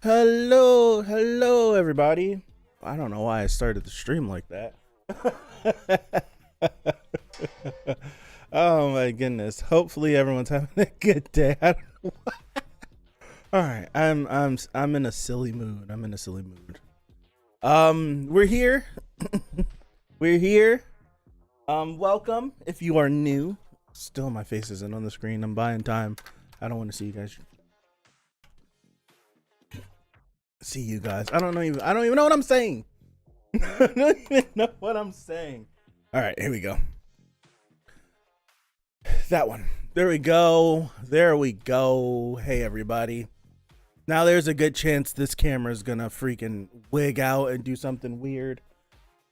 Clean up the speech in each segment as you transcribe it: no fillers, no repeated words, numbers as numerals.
Hello, everybody. I don't know why I started the stream like that. Oh my goodness. Hopefully everyone's having a good day. All right, I'm in a silly mood. We're here. We're here. Welcome if you are new. Still, my face isn't on the screen. I'm buying time. I don't want to see you guys. I don't even know what I'm saying. I don't even know what I'm saying. All right, here we go. That one. There we go. Hey, everybody. Now there's a good chance this camera's gonna freaking wig out and do something weird,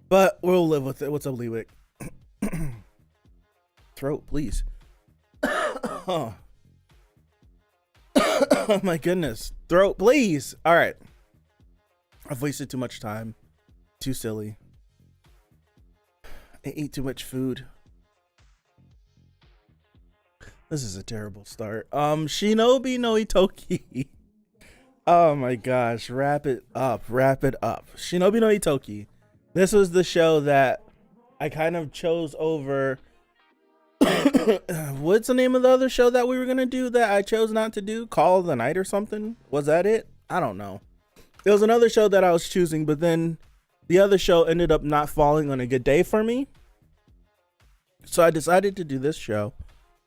but we'll live with it. What's up, Leewick? Throat, please. Oh. Oh my goodness. Throat, please. All right. I've wasted too much time. Too silly. I ate too much food. This is a terrible start. Shinobi no Itoki. Oh my gosh, wrap it up. Shinobi no Itoki. This was the show that I kind of chose over. What's the name of the other show that we were gonna do that I chose not to do? Call of the Night or something? Was that it? I don't know. There was another show that I was choosing, but then the other show ended up not falling on a good day for me. So I decided to do this show.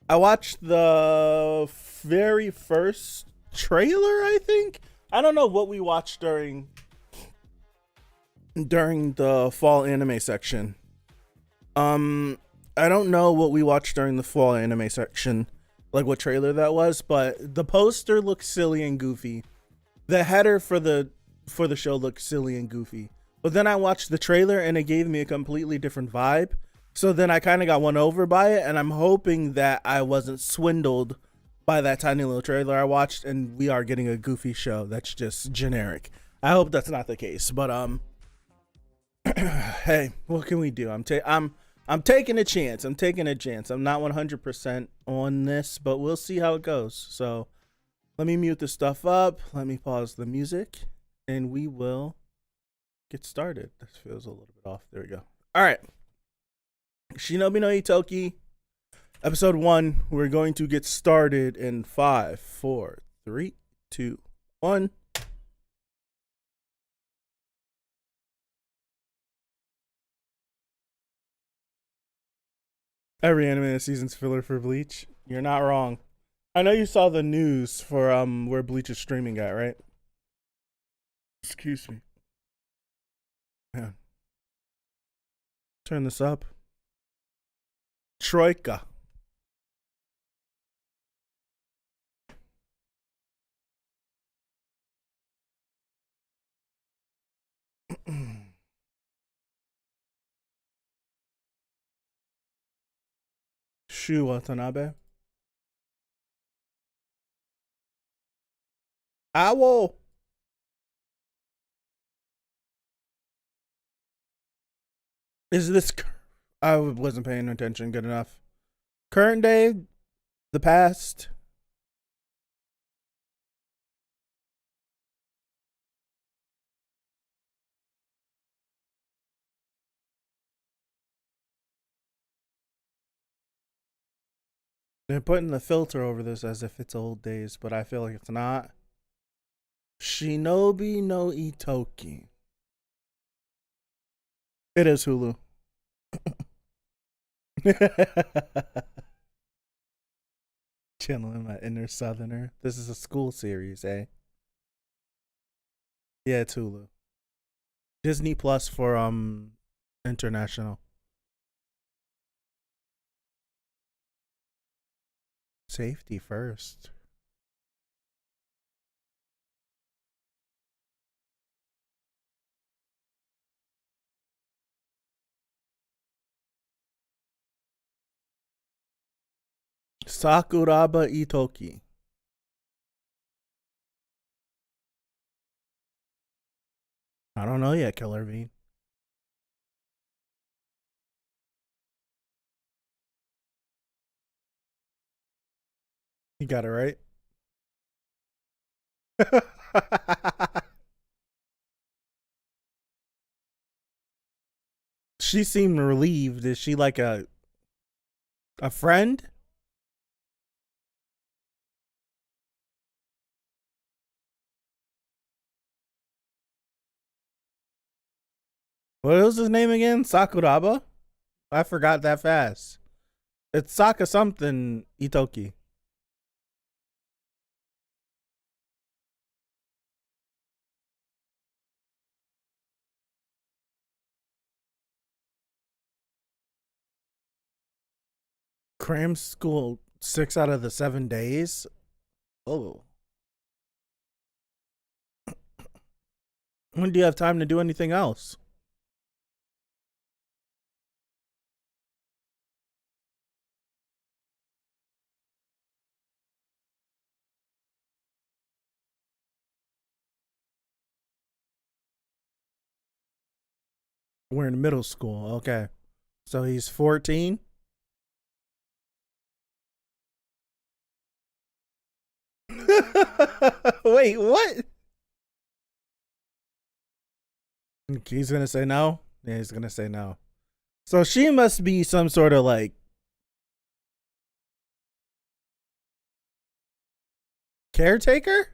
I watched the very first trailer, I think. I don't know what we watched during the fall anime section. I don't know what we watched during the fall anime section, like what trailer that was, but the poster looks silly and goofy. The header for the show looked silly and goofy. But then I watched the trailer and it gave me a completely different vibe. So then I kind of got won over by it, and I'm hoping that I wasn't swindled by that tiny little trailer I watched and we are getting a goofy show that's just generic. I hope that's not the case, but hey, what can we do? I'm taking a chance. I'm not 100% on this, but we'll see how it goes. So let me mute this stuff up. Let me pause the music and we will get started. This feels a little bit off. There we go. All right. Shinobi no Itoki, episode 1. We're going to get started in 5, 4, 3, 2, 1. Every anime season's filler for Bleach. You're not wrong. I know you saw the news for where Bleach is streaming at, right? Excuse me. Man. Turn this up. Troika. Shu Watanabe. Owl. Is this? I wasn't paying attention good enough. Current day, the past. They're putting the filter over this as if it's old days, but I feel like it's not. Shinobi no Itoki. It is Hulu. Channeling my inner southerner. This is a school series, eh? Yeah, it's Hulu. Disney Plus for international. Safety first. Sakuraba Itoki. I don't know yet, Killer V. You got it right. She seemed relieved. Is she like a friend? What was his name again? Sakuraba? I forgot that fast. It's Saka something Itoki. Cram school 6 out of the 7 days. Oh, when do you have time to do anything else? We're in middle school. Okay, so he's 14. Wait, what? He's gonna say no. Yeah, he's gonna say no. So she must be some sort of like caretaker.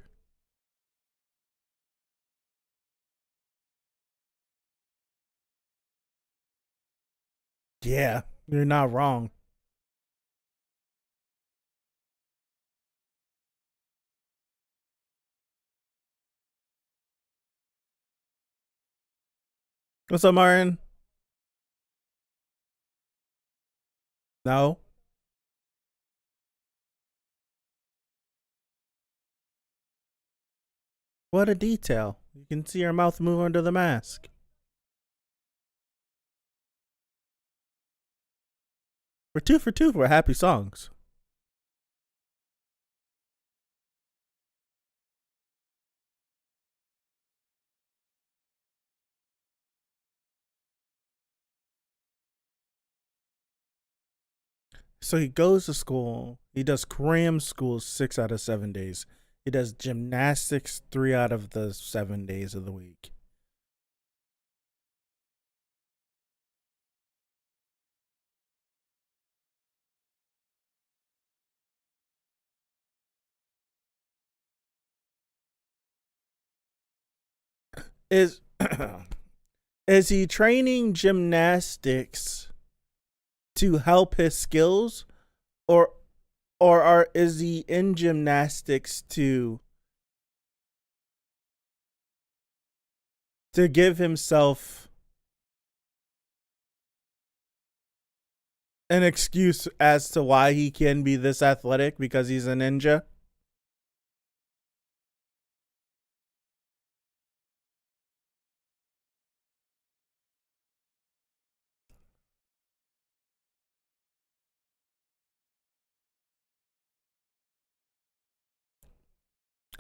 Yeah, you're not wrong. What's up, Martin? No. What a detail. You can see her mouth move under the mask. We're 2 for 2 for happy songs. So he goes to school. He does cram school 6 out of 7 days. He does gymnastics 3 out of the 7 days of the week. Is is he training gymnastics to help his skills, or is he in gymnastics to give himself an excuse as to why he can be this athletic because he's a ninja?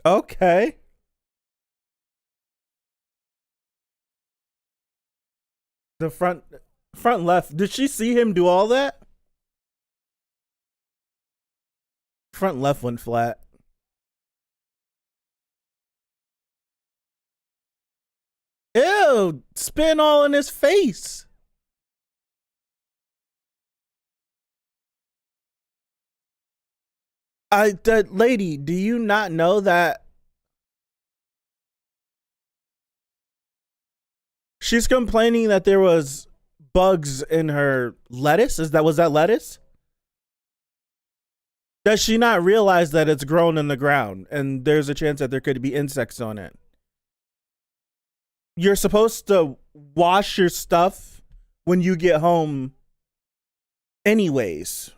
Okay. The front left. Did she see him do all that? Front left went flat. Ew, spin all in his face. That lady, do you not know that she's complaining that there was bugs in her lettuce? Was that lettuce? Does she not realize that it's grown in the ground and there's a chance that there could be insects on it? You're supposed to wash your stuff when you get home anyways.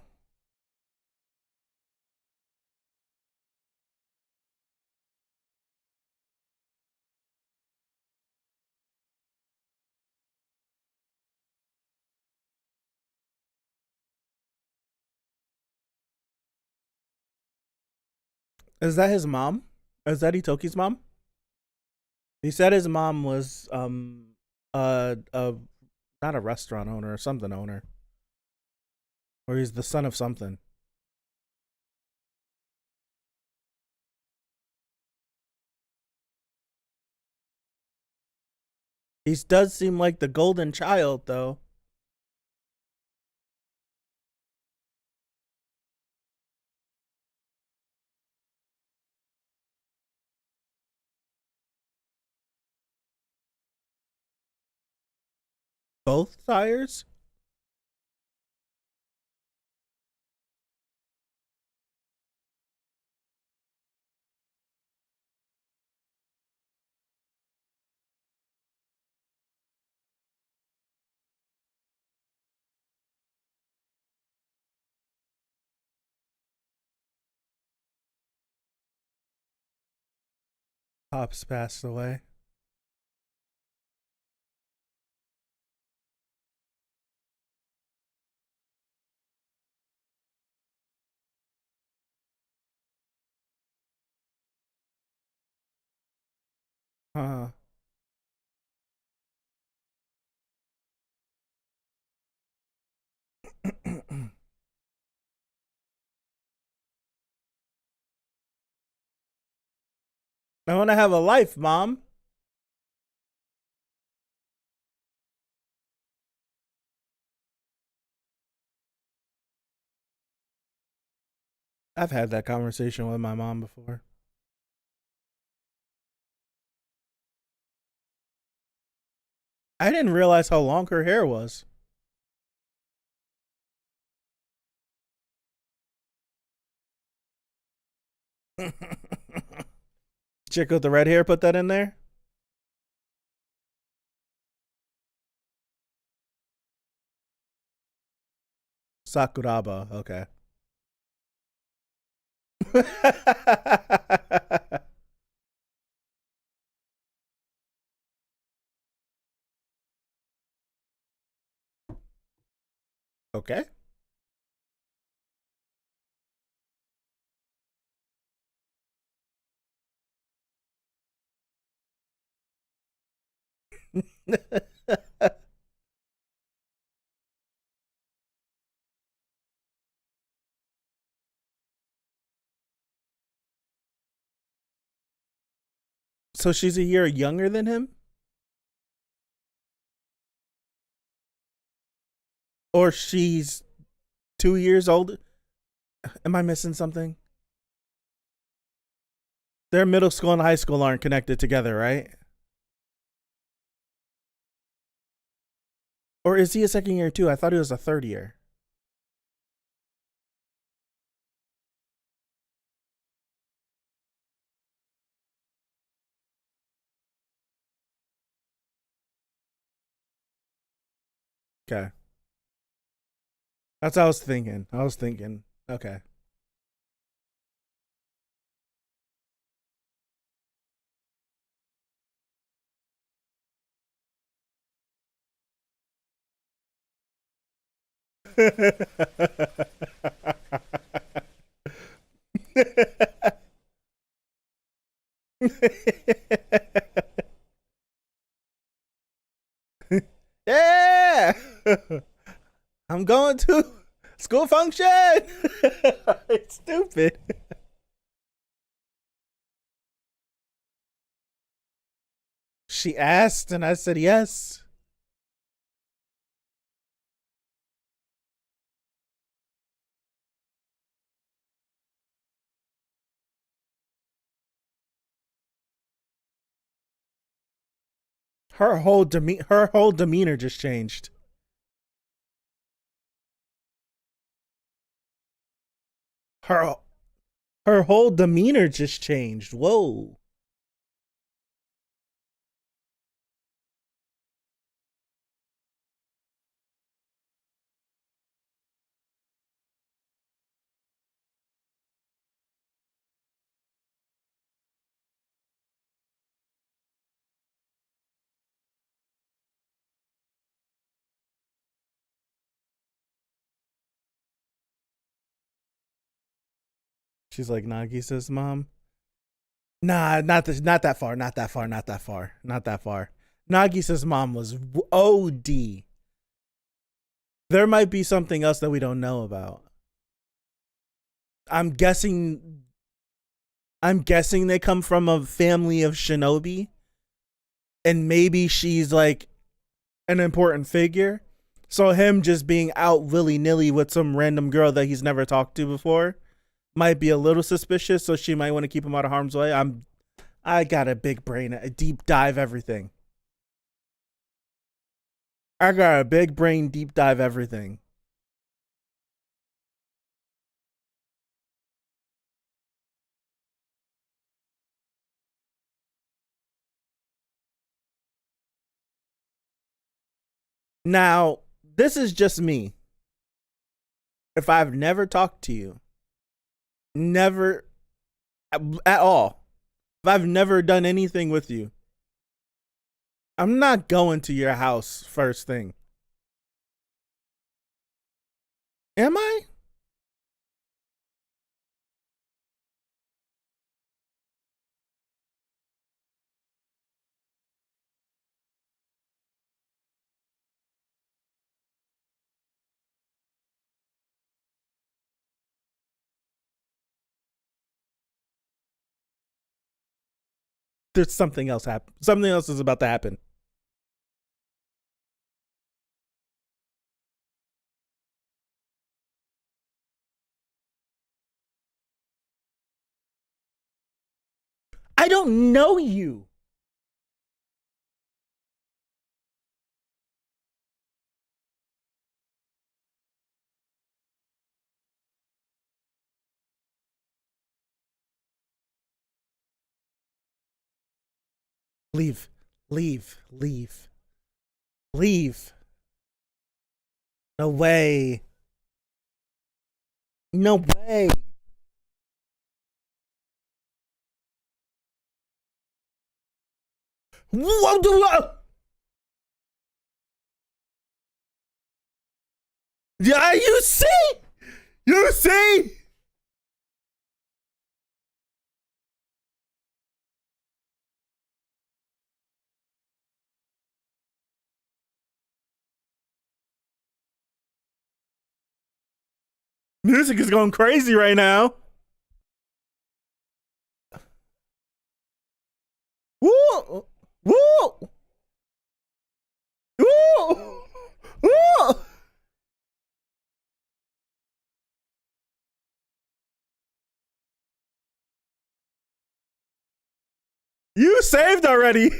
Is that his mom? Is that Itoki's mom? He said his mom was not a restaurant owner or something owner. Or he's the son of something. He does seem like the golden child though. Both tires? Pops passed away. Uh, I want to have a life, Mom. I've had that conversation with my mom before. I didn't realize how long her hair was. Chick with the red hair put that in there? Sakuraba, okay. Okay. So she's a year younger than him? Or she's 2 years older? Am I missing something? Their middle school and high school aren't connected together, right? Or is he a second year too? I thought he was a third year. Okay. That's what I was thinking. Okay. Yeah. I'm going to school function. It's stupid. She asked and I said yes. Her whole demeanor just changed. Her her whole demeanor just changed. Whoa. She's like Nagisa's mom. Nah, not that far, not that far, not that far, not that far. Nagisa's mom was OD. There might be something else that we don't know about. I'm guessing I'm guessing they come from a family of shinobi and maybe she's like an important figure. So him just being out willy-nilly with some random girl that he's never talked to before might be a little suspicious, so she might want to keep him out of harm's way. I got a big brain, a deep dive everything. I got a big brain deep dive everything. Now, this is just me. If I've never talked to you, never at all, if I've never done anything with you, I'm not going to your house first thing. Am I? There's something else happen. Something else is about to happen. I don't know you. Leave. Leave. Leave. Leave. No way. No way. What do I? Yeah, you see? You see? Music is going crazy right now. Woo! Woo! Woo! Woo! You saved already.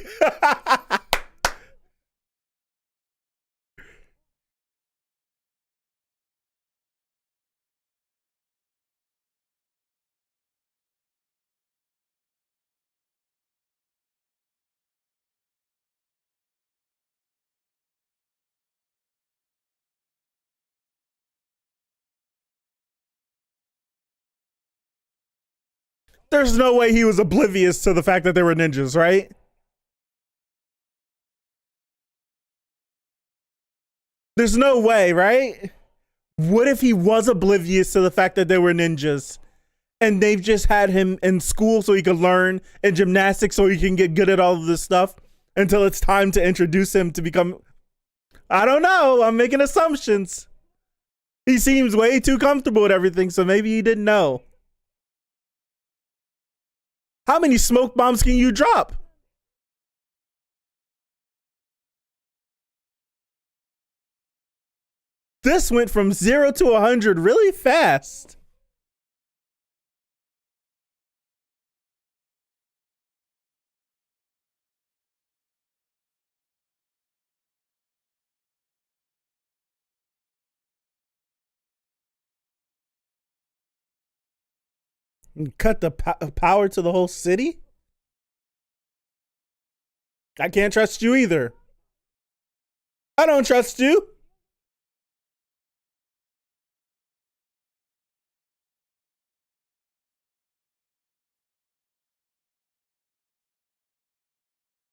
There's no way he was oblivious to the fact that there were ninjas, right? There's no way, right? What if he was oblivious to the fact that there were ninjas and they've just had him in school so he could learn, and gymnastics so he can get good at all of this stuff until it's time to introduce him to become. I don't know. I'm making assumptions. He seems way too comfortable with everything, so maybe he didn't know. How many smoke bombs can you drop? This went from 0 to 100 really fast. Cut the power to the whole city? I can't trust you either. I don't trust you.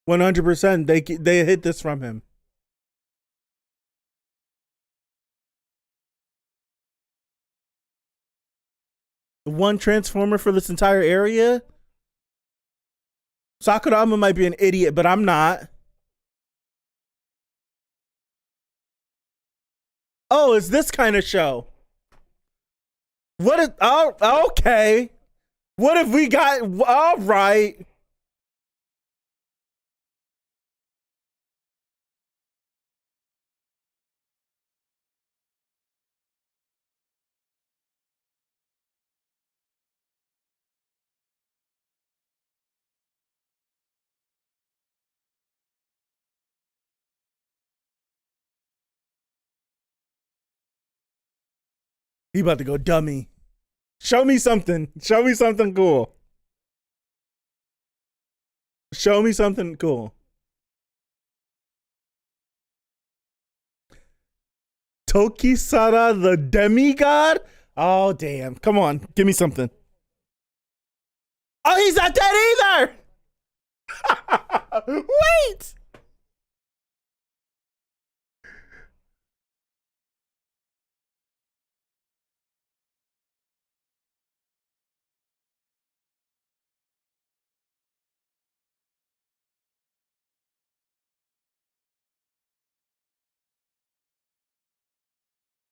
100%. They hit this from him. One transformer for this entire area? Sakurama might be an idiot, but I'm not. Oh, it's this kind of show. What is. Oh, okay. What if we got. All right. He about to go dummy. Show me something. Show me something cool. Show me something cool. Tokisara the demigod? Oh, damn. Come on. Give me something. Oh, he's not dead either! Wait!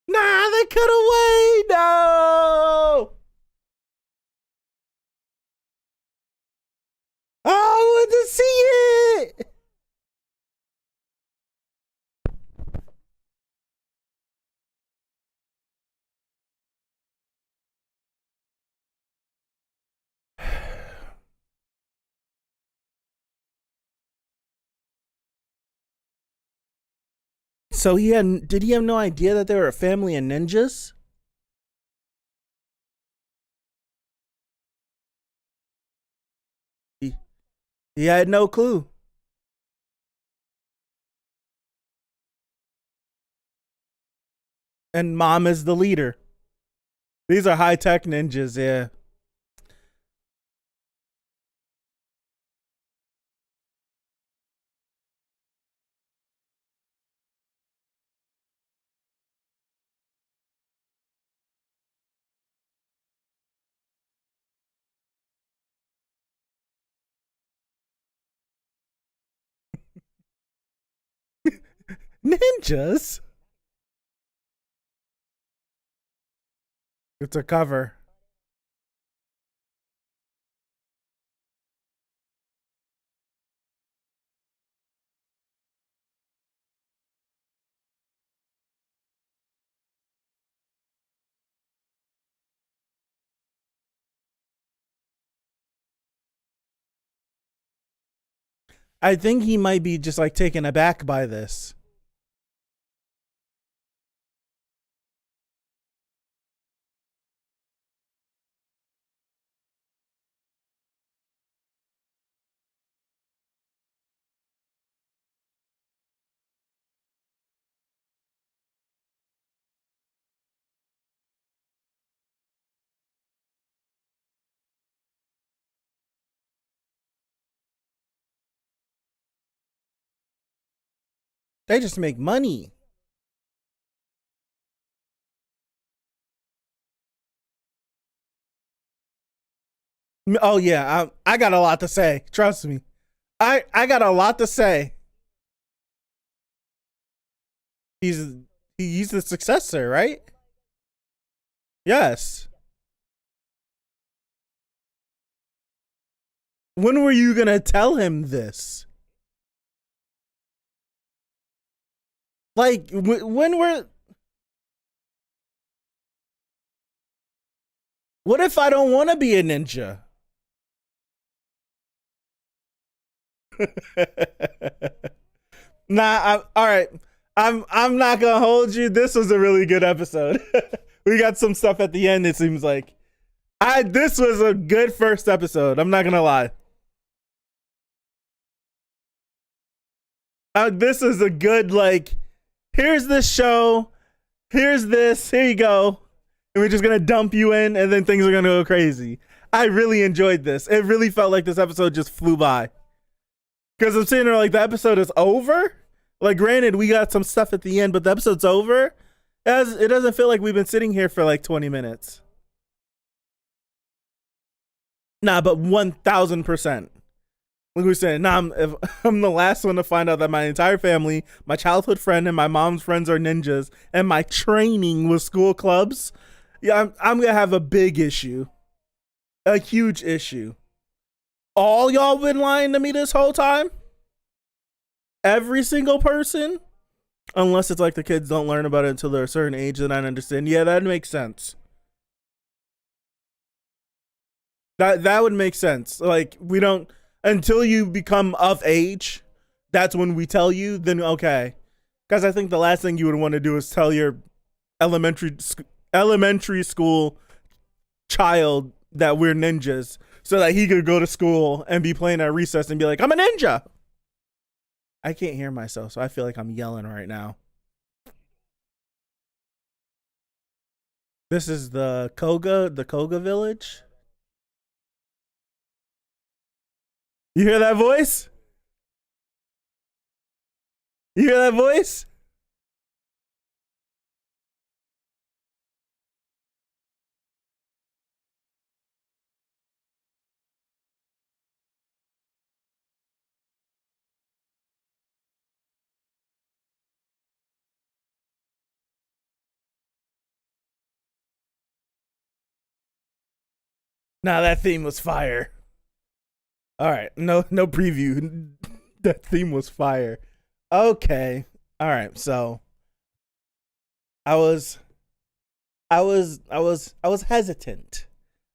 Nah, they cut away. No. Oh, I want to see it. So did he have no idea that they were a family of ninjas? He had no clue. And mom is the leader. These are high-tech ninjas, yeah. Ninjas? It's a cover. I think he might be just like taken aback by this. They just make money. Oh yeah, I got a lot to say. Trust me. I got a lot to say. He's the successor, right? Yes. When were you gonna tell him this? Like when were? What if I don't want to be a ninja? All right. I'm not gonna hold you. This was a really good episode. We got some stuff at the end. It seems like this was a good first episode. I'm not gonna lie. This is a good here's this show, here's this, here you go, and we're just gonna dump you in, and then things are gonna go crazy. I really enjoyed this. It really felt like this episode just flew by. Because I'm sitting there like the episode is over. Like, granted, we got some stuff at the end, but the episode's over. It doesn't feel like we've been sitting here for like 20 minutes. Nah, but 1,000%. Like we were saying, I'm the last one to find out that my entire family, my childhood friend, and my mom's friends are ninjas, and my training was school clubs. Yeah, I'm gonna have a big issue, a huge issue. All y'all been lying to me this whole time? Every single person? Unless it's like the kids don't learn about it until they're a certain age, then I understand. Yeah, that makes sense. That would make sense. Like, we don't, until you become of age, that's when we tell you, then okay. Because I think the last thing you would want to do is tell your elementary elementary school child that we're ninjas so that he could go to school and be playing at recess and be like, I'm a ninja. I can't hear myself, so I feel like I'm yelling right now. This is the Koga village. You hear that voice? You hear that voice? Nah, that theme was fire. All right, no preview. That theme was fire. Okay. All right. So I was hesitant.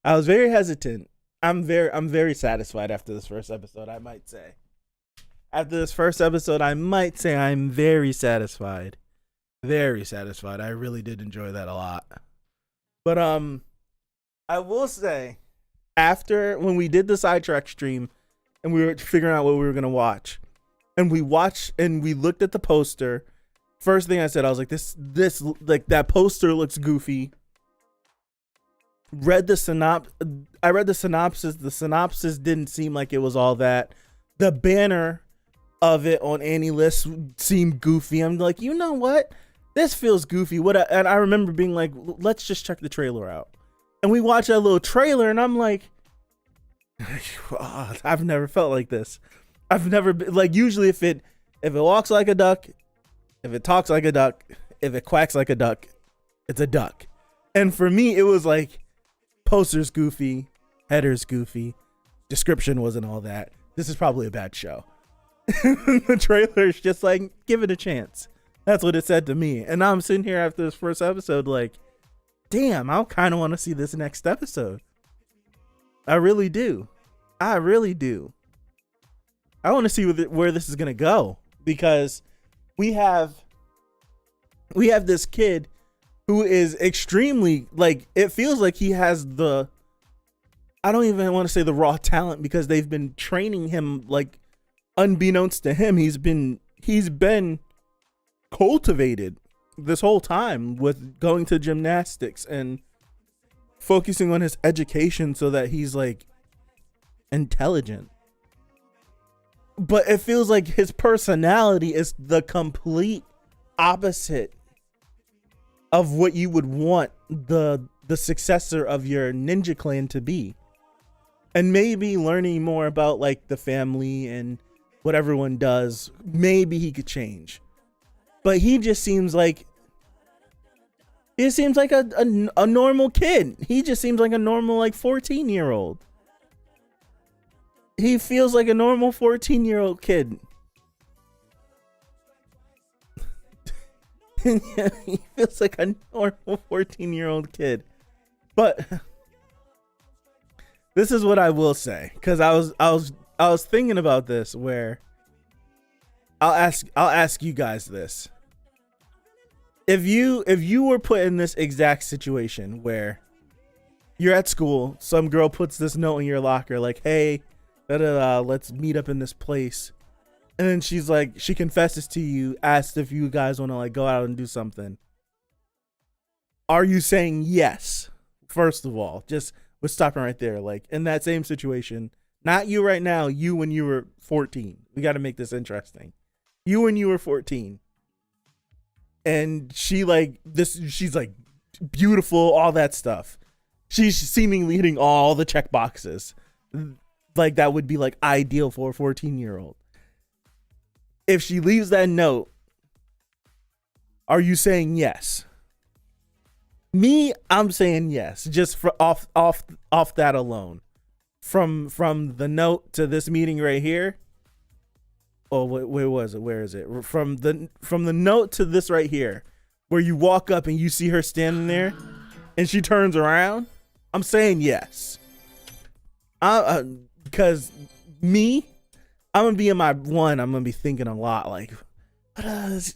I was very hesitant. I'm very satisfied after this first episode, I might say. After this first episode, I might say I'm very satisfied. Very satisfied. I really did enjoy that a lot. But I will say, after when we did the sidetrack stream and we were figuring out what we were gonna watch, and we watched and we looked at the poster, first thing I said, I was like, this like that poster looks goofy. I read the synopsis. The synopsis didn't seem like it was all that. The banner of it on Annie List seemed goofy. I'm like, you know what? This feels goofy. And I remember being like, let's just check the trailer out. And we watched that little trailer, and I'm like, oh, I've never felt like this. I've never been like, usually if it walks like a duck, if it talks like a duck, if it quacks like a duck, it's a duck. And for me, it was like, poster's goofy, header's goofy, description wasn't all that. This is probably a bad show. The trailer is just like, give it a chance. That's what it said to me. And now I'm sitting here after this first episode like, damn, I kind of want to see this next episode. I really do. I want to see where this is going to go, because we have this kid who is extremely, like, it feels like he has I don't even want to say the raw talent, because they've been training him, like, unbeknownst to him. He's been cultivated this whole time with going to gymnastics and focusing on his education so that he's, like, intelligent. But it feels like his personality is the complete opposite of what you would want the successor of your ninja clan to be. And maybe learning more about, like, the family and what everyone does, maybe he could change. But he just seems like a normal kid. He just seems like a normal, like, 14-year-old. He feels like a normal 14-year-old kid. Yeah, he feels like a normal 14-year-old kid. But this is what I will say, because I was thinking about this, where I'll ask you guys this. If you were put in this exact situation where you're at school, some girl puts this note in your locker like, hey, let's meet up in this place. And then she's like, she confesses to you, asks if you guys want to, like, go out and do something. Are you saying yes? First of all, we're stopping right there. Like, in that same situation, not you right now, you when you were 14. We got to make this interesting. You when you were 14. And she's like beautiful, all that stuff. She's seemingly hitting all the check boxes. Like, that would be, like, ideal for a 14-year-old. If she leaves that note, are you saying yes? Me, I'm saying yes, just for off that alone. From the note to this meeting right here. Oh, where was it? Where is it? From the note to this right here, where you walk up and you see her standing there, and she turns around. I'm saying yes. Because me, I'm gonna be in my one. I'm gonna be thinking a lot, like,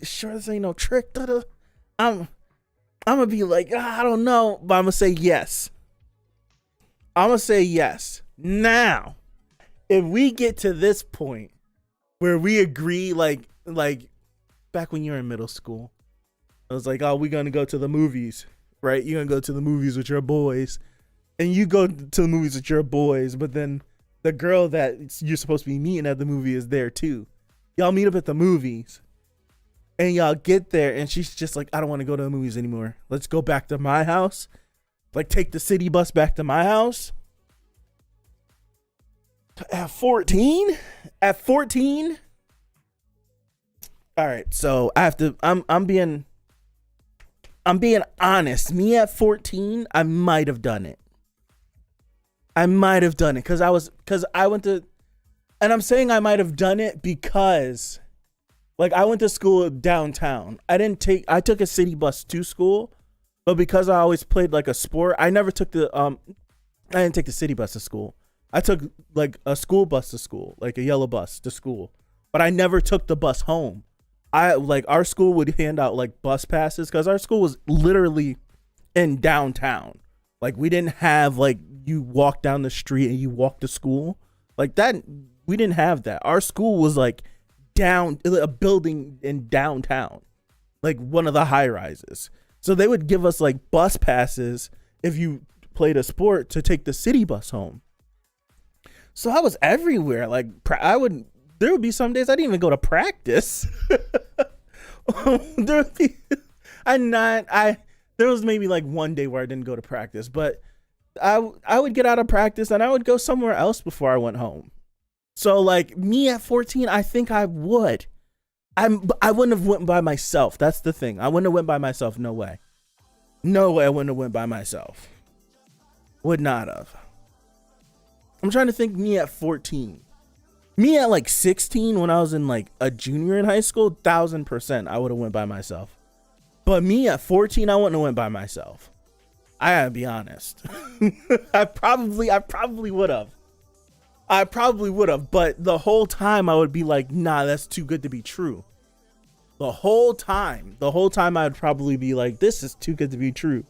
sure, this ain't no trick. I'm gonna be like, I don't know, but I'm gonna say yes. I'm gonna say yes. Now, if we get to this point where we agree, like back when you were in middle school, I was like, oh, we're gonna go to the movies, right? You're gonna go to the movies with your boys, and you go to the movies with your boys, but then the girl that you're supposed to be meeting at the movie is there too. Y'all meet up at the movies, and y'all get there, and she's just like, I don't want to go to the movies anymore. Let's go back to my house. Like, take the city bus back to my house. At 14? At 14? All right, so I have to. I'm being honest. Me at 14, I might have done it. Because I went to, and I'm saying I might have done it because, like, I went to school downtown. I took a city bus to school, but because I always played like a sport, I never took I didn't take the city bus to school. I took like a school bus to school, like a yellow bus to school, but I never took the bus home. Our school would hand out like bus passes because our school was literally in downtown. Like, we didn't have like you walk down the street and you walk to school like that. We didn't have that. Our school was like down a building in downtown, like one of the high rises. So they would give us like bus passes if you played a sport to take the city bus home. So I was everywhere. Like, there would be some days I didn't even go to practice. There was maybe like one day where I didn't go to practice, but I would get out of practice and I would go somewhere else before I went home. So like, me at 14, I think I would. I wouldn't have went by myself. That's the thing. I wouldn't have went by myself. No way. No way I wouldn't have went by myself. Would not have. I'm trying to think. Me at 14. Me at like 16, when I was in like a junior in high school, 1000% I would have went by myself. But me at 14, I wouldn't have went by myself. I gotta be honest. I probably would have. But the whole time I would be like, nah, that's too good to be true. The whole time I would probably be like, this is too good to be true.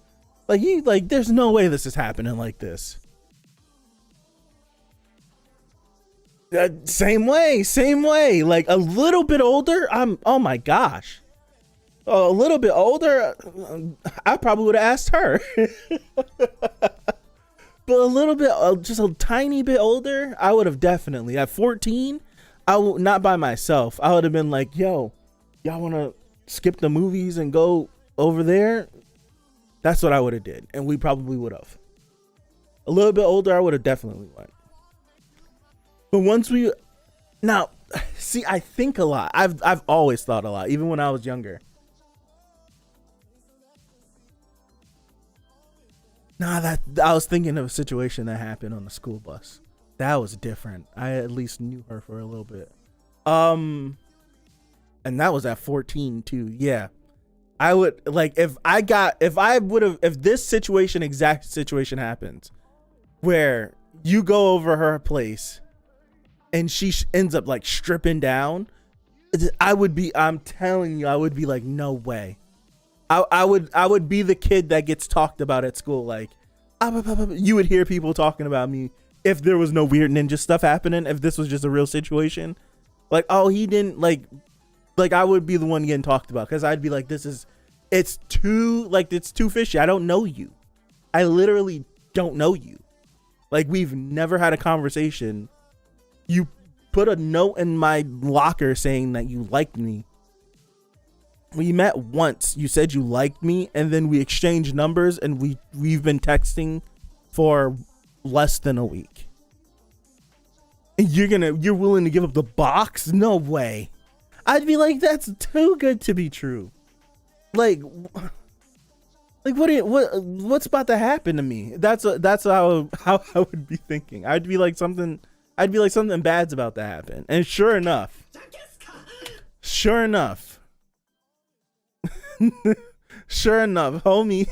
Like, there's no way this is happening like this. Same way. Like, a little bit older, oh my gosh. A little bit older, I probably would have asked her. But a little bit, just a tiny bit older, I would have definitely. At 14, not by myself. I would have been like, yo, y'all want to skip the movies and go over there? That's what I would have did. And we probably would have. A little bit older, I would have definitely went. But now, see, I think a lot. I've always thought a lot, even when I was younger. Nah, I was thinking of a situation that happened on the school bus. That was different. I at least knew her for a little bit. And that was at 14 too. Yeah. I would, like, if this exact situation happens where you go over her place and she ends up like stripping down, I'm telling you, I would be like, no way. I would be the kid that gets talked about at school. Like, you would hear people talking about me if there was no weird ninja stuff happening. If this was just a real situation, like, oh, he didn't like I would be the one getting talked about, because I'd be like, it's too fishy. I don't know you. I literally don't know you. Like, we've never had a conversation. You put a note in my locker saying that you liked me. We met once. You said you liked me, and then we exchanged numbers, and we've been texting for less than a week. And you're willing to give up the box? No way. I'd be like, that's too good to be true. Like what's about to happen to me? That's how I would be thinking. I'd be like something bad's about to happen. And sure enough, homie.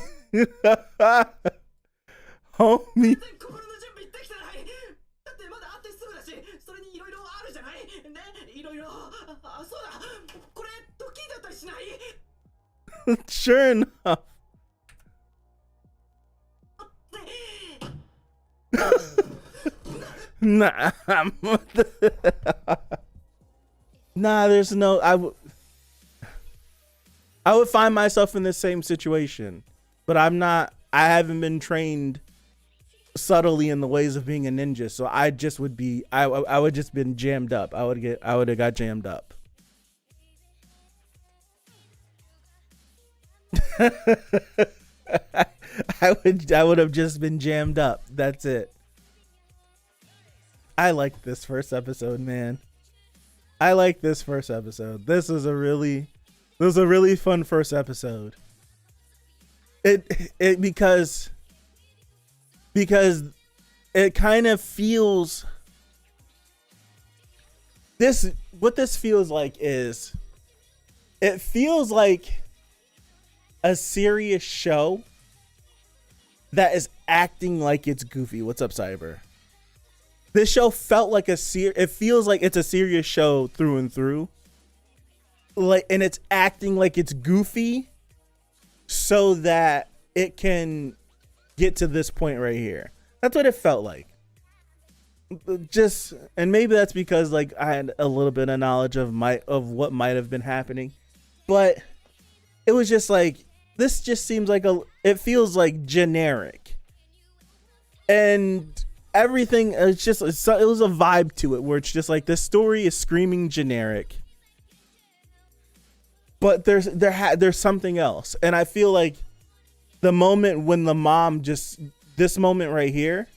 Homie. Sure enough, Nah, nah. There's no. I would find myself in the same situation, but I'm not. I haven't been trained subtly in the ways of being a ninja, so I just would be. I would just been jammed up. I would have got jammed up. I would have just been jammed up. That's it. I like this first episode, man. I like this first episode. This was a really fun first episode. It because it kind of feels this. What this feels like is, it feels like a serious show that is acting like it's goofy. What's up, Cyber? This show felt like it feels like it's a serious show through and through. Like, and it's acting like it's goofy so that it can get to this point right here. That's what it felt like. Just, and maybe that's because like I had a little bit of knowledge of what might have been happening, but it was just like, this just seems like it feels like generic, and everything is just, it was a vibe to it where it's just like, this story is screaming generic, but there's something else. And I feel like the moment when the mom this moment right here,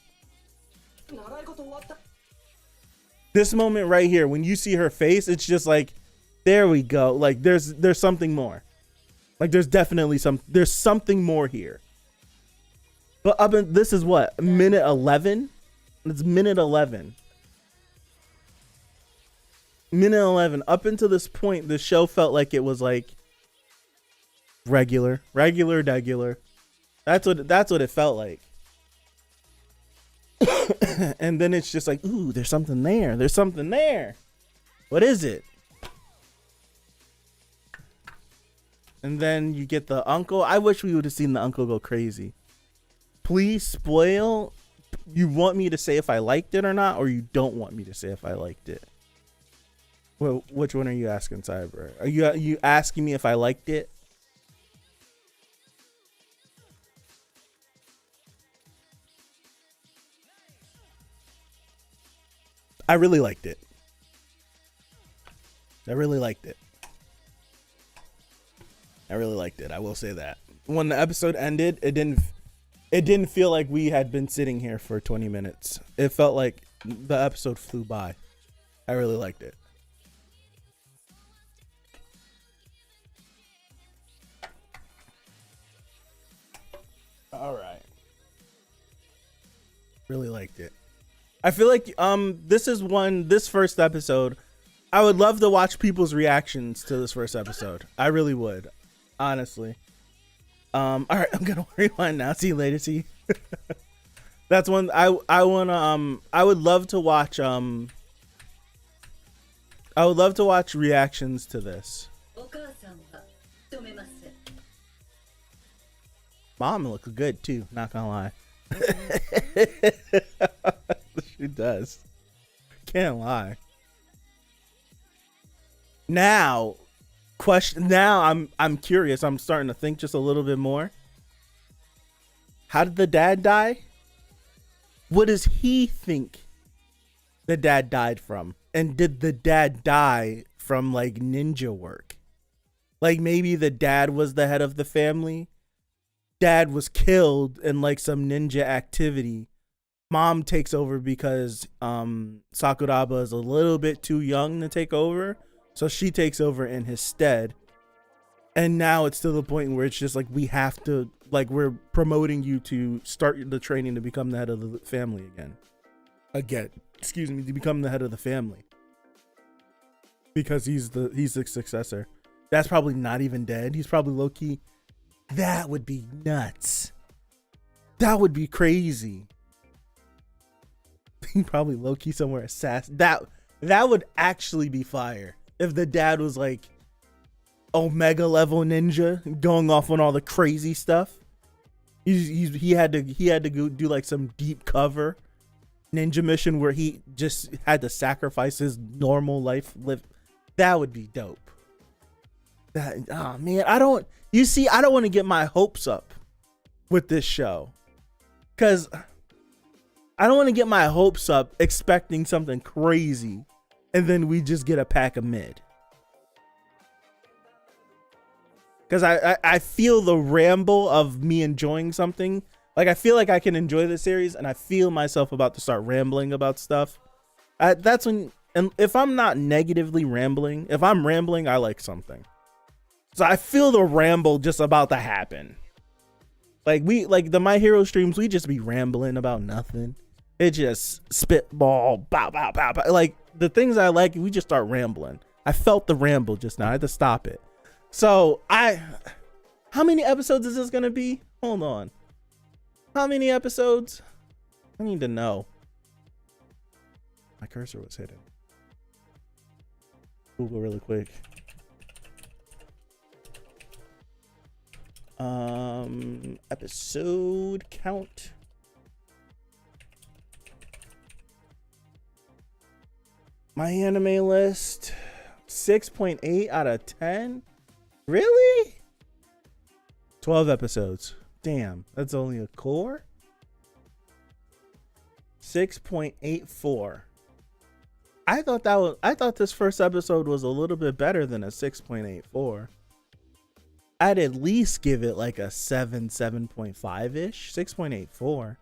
when you see her face, it's just like, there we go. Like there's something more. Like there's something more here. But this is what, minute 11? It's minute 11. Minute 11. Up until this point, the show felt like it was like regular. That's what it felt like. And then it's just like, ooh, there's something there. There's something there. What is it? And then you get the uncle. I wish we would have seen the uncle go crazy. Please spoil. You want me to say if I liked it or not, or you don't want me to say if I liked it? Well, which one are you asking, Cyber? Are you asking me if I liked it? I really liked it. I really liked it. I will say that. When the episode ended, it didn't feel like we had been sitting here for 20 minutes. It felt like the episode flew by. I really liked it. All right. Really liked it. I feel like this first episode, I would love to watch people's reactions to this first episode. I really would. Honestly. All right, I'm gonna rewind now. See you later. See. That's one I would love to watch. I would love to watch reactions to this. Mom looks good too. Not gonna lie. She does. Can't lie. Now I'm curious. I'm starting to think just a little bit more. How did the dad die? What does he think the dad died from? And did the dad die from like ninja work? Like maybe the dad was the head of the family. Dad was killed in like some ninja activity. Mom takes over because Sakuraba is a little bit too young to take over. So she takes over in his stead. And now it's to the point where it's just like, we have to, like, we're promoting you to start the training to become the head of the family again. To become the head of the family. Because he's the successor. That's probably not even dead. He's probably low-key. That would be nuts. That would be crazy. He probably low-key somewhere assassin. That would actually be fire. If the dad was like Omega level ninja going off on all the crazy stuff. He had to go do like some deep cover ninja mission where he just had to sacrifice his normal life that would be dope. That, oh man, I don't want to get my hopes up with this show, because I don't want to get my hopes up expecting something crazy and then we just get a pack of mid. Because I feel the ramble of me enjoying something. Like, I feel like I can enjoy the series, and I feel myself about to start rambling about stuff. That's when, and if I'm not negatively rambling, if I'm rambling, I like something. So I feel the ramble just about to happen. Like the My Hero streams, we just be rambling about nothing. It just spitball, bow, bow, bow, bow. Like, the things I like, we just start rambling. I felt the ramble just now. I had to stop it. So how many episodes is this gonna be? Hold on. How many episodes? I need to know. My cursor was hidden. Google really quick. Episode count. My anime list, 6.8 out of 10. Really? 12 episodes. Damn, that's only a core. 6.84. I thought this first episode was a little bit better than a 6.84. I'd at least give it like a 7.5 ish. 6.84.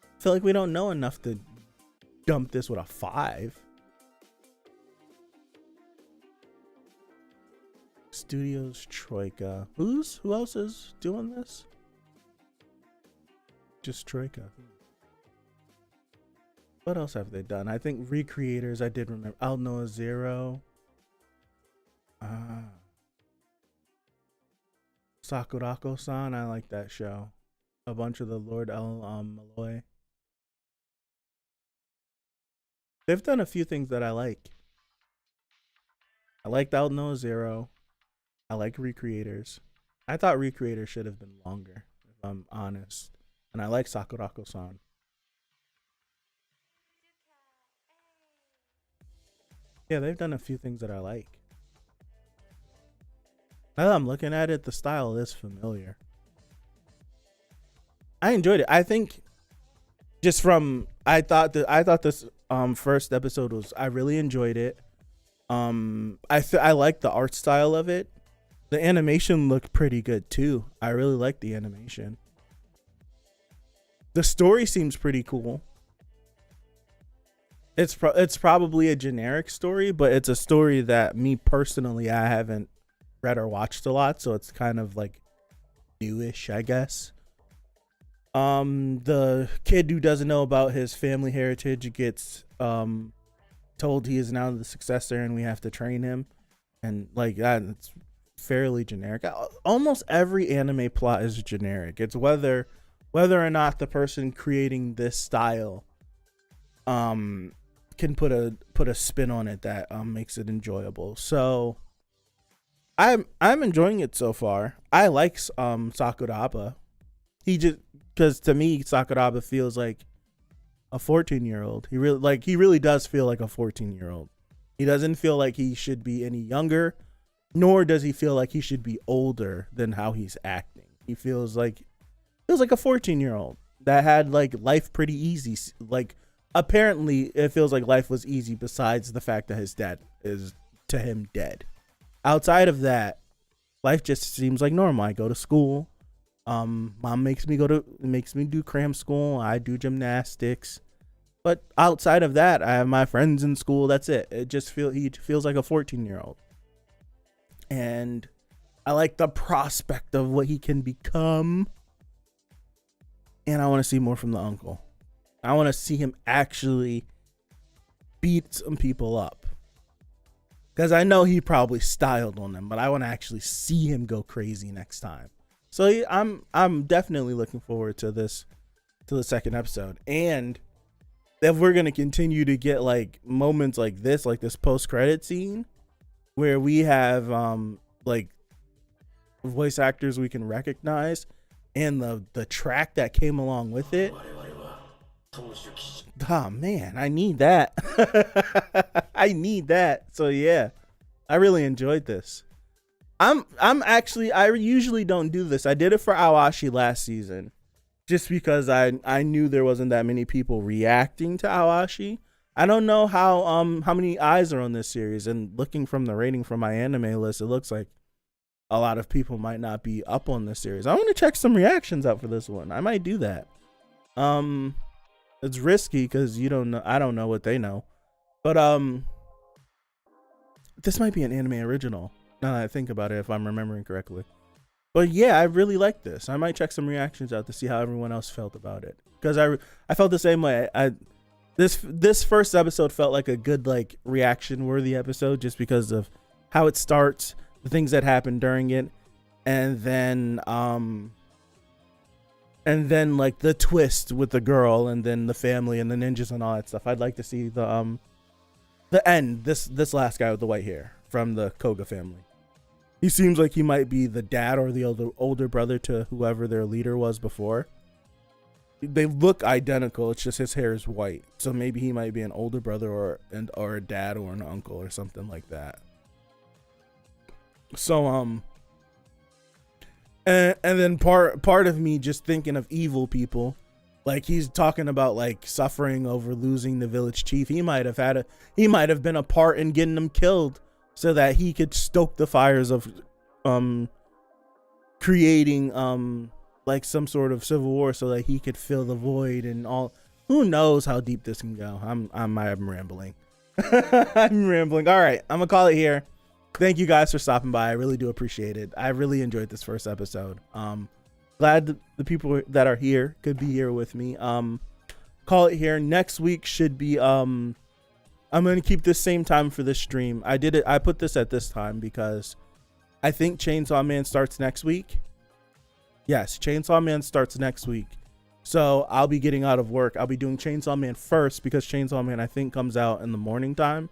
I feel like we don't know enough to dump this with a 5. Studios Troika. Who else is doing this? Just Troika. What else have they done? I think Recreators, I did remember. I'll Know Zero. Sakurako-san, I like that show. A bunch of the Lord Malloy. They've done a few things that I like. I liked I'll Know Zero. I like Recreators. I thought Recreators should have been longer, if I'm honest. And I like Sakurako-san. Yeah, they've done a few things that I like. Now that I'm looking at it, the style is familiar. I enjoyed it. I think just from I thought this first episode was, I really enjoyed it. I like the art style of it. The animation looked pretty good too. I really like the animation. The story seems pretty cool. It's probably a generic story, but it's a story that me personally I haven't read or watched a lot, so it's kind of like newish, I guess. The kid who doesn't know about his family heritage gets told he is now the successor and we have to train him, and like that, it's fairly generic. Almost every anime plot is generic. It's whether or not the person creating this style can put a spin on it that makes it enjoyable. So I'm enjoying it so far. I like Sakuraba. Because to me Sakuraba feels like a 14-year-old. He really does feel like a 14-year-old. He doesn't feel like he should be any younger, nor does he feel like he should be older than how he's acting. He feels like a 14-year-old that had like life pretty easy. Like, apparently it feels like life was easy besides the fact that his dad is to him dead. Outside of that, life just seems like normal. I go to school. Mom makes me do cram school. I do gymnastics. But outside of that, I have my friends in school. That's it. He feels like a 14-year-old. And I like the prospect of what he can become. And I want to see more from the uncle. I want to see him actually beat some people up. Because I know he probably styled on them, but I want to actually see him go crazy next time. So I'm definitely looking forward to the second episode. And if we're going to continue to get like moments like this post-credit scene where we have like voice actors we can recognize, and the track that came along with it. Oh man, I need that. I need that. So yeah, I really enjoyed this. I'm actually, I usually don't do this. I did it for Awashi last season just because I knew there wasn't that many people reacting to Awashi. I don't know how many eyes are on this series, and looking from the rating from my anime list, it looks like a lot of people might not be up on this series. I want to check some reactions out for this one. I might do that. It's risky because you don't know. I don't know what they know, but this might be an anime original. Now that I think about it, if I'm remembering correctly. But yeah, I really like this. I might check some reactions out to see how everyone else felt about it, because I felt the same way. This first episode felt like a good, like, reaction worthy episode just because of how it starts, the things that happen during it, and then like the twist with the girl, and then the family and the ninjas and all that stuff. I'd like to see the end. This last guy with the white hair from the Koga family. He seems like he might be the dad or the older brother to whoever their leader was before. They look identical. It's just his hair is white. So maybe he might be an older brother or a dad or an uncle or something like that. So and then part of me just thinking of evil people, like he's talking about like suffering over losing the village chief. He might have been a part in getting them killed so that he could stoke the fires of creating like some sort of civil war so that he could fill the void and all. Who knows how deep this can go. I'm rambling. I'm rambling. All right, I'm gonna call it here. Thank you guys for stopping by. I really do appreciate it. I really enjoyed this first episode. Glad the people that are here could be here with me. Call it here. Next week should be I'm going to keep this same time for this stream. I put this at this time because I think Chainsaw Man starts next week. Yes, Chainsaw Man starts next week. So I'll be getting out of work. I'll be doing Chainsaw Man first because Chainsaw Man I think comes out in the morning time.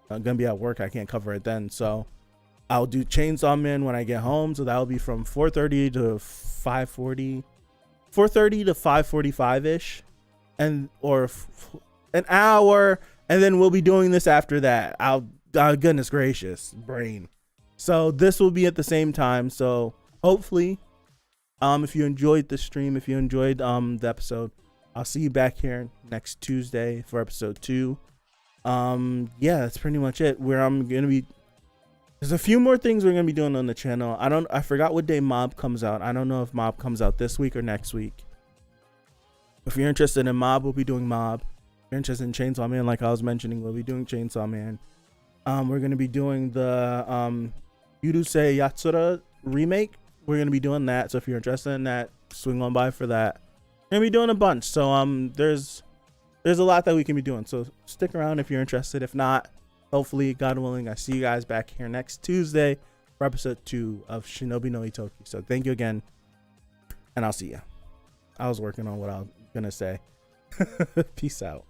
I'm gonna be at work. I can't cover it then, so I'll do Chainsaw Man when I get home. So that'll be from 4:30 to 5:40, 4:30 to 5:45 ish, an hour, and then we'll be doing this after that. Goodness gracious, brain. So this will be at the same time. So hopefully, if you enjoyed the stream, if you enjoyed the episode, I'll see you back here next Tuesday for episode 2. Yeah, that's pretty much it. There's a few more things we're gonna be doing on the channel. I forgot what day Mob comes out. I don't know if Mob comes out this week or next week. If you're interested in Mob, we'll be doing Mob. If you're interested in Chainsaw Man, like I was mentioning, we'll be doing Chainsaw Man. We're gonna be doing the Yurusei Yatsura remake. We're gonna be doing that. So if you're interested in that, swing on by for that. We're gonna be doing a bunch. So there's a lot that we can be doing. So stick around if you're interested. If not, hopefully, God willing, I see you guys back here next Tuesday for episode 2 of Shinobi no Itoki. So thank you again, and I'll see you. I was working on what I was gonna say. Peace out.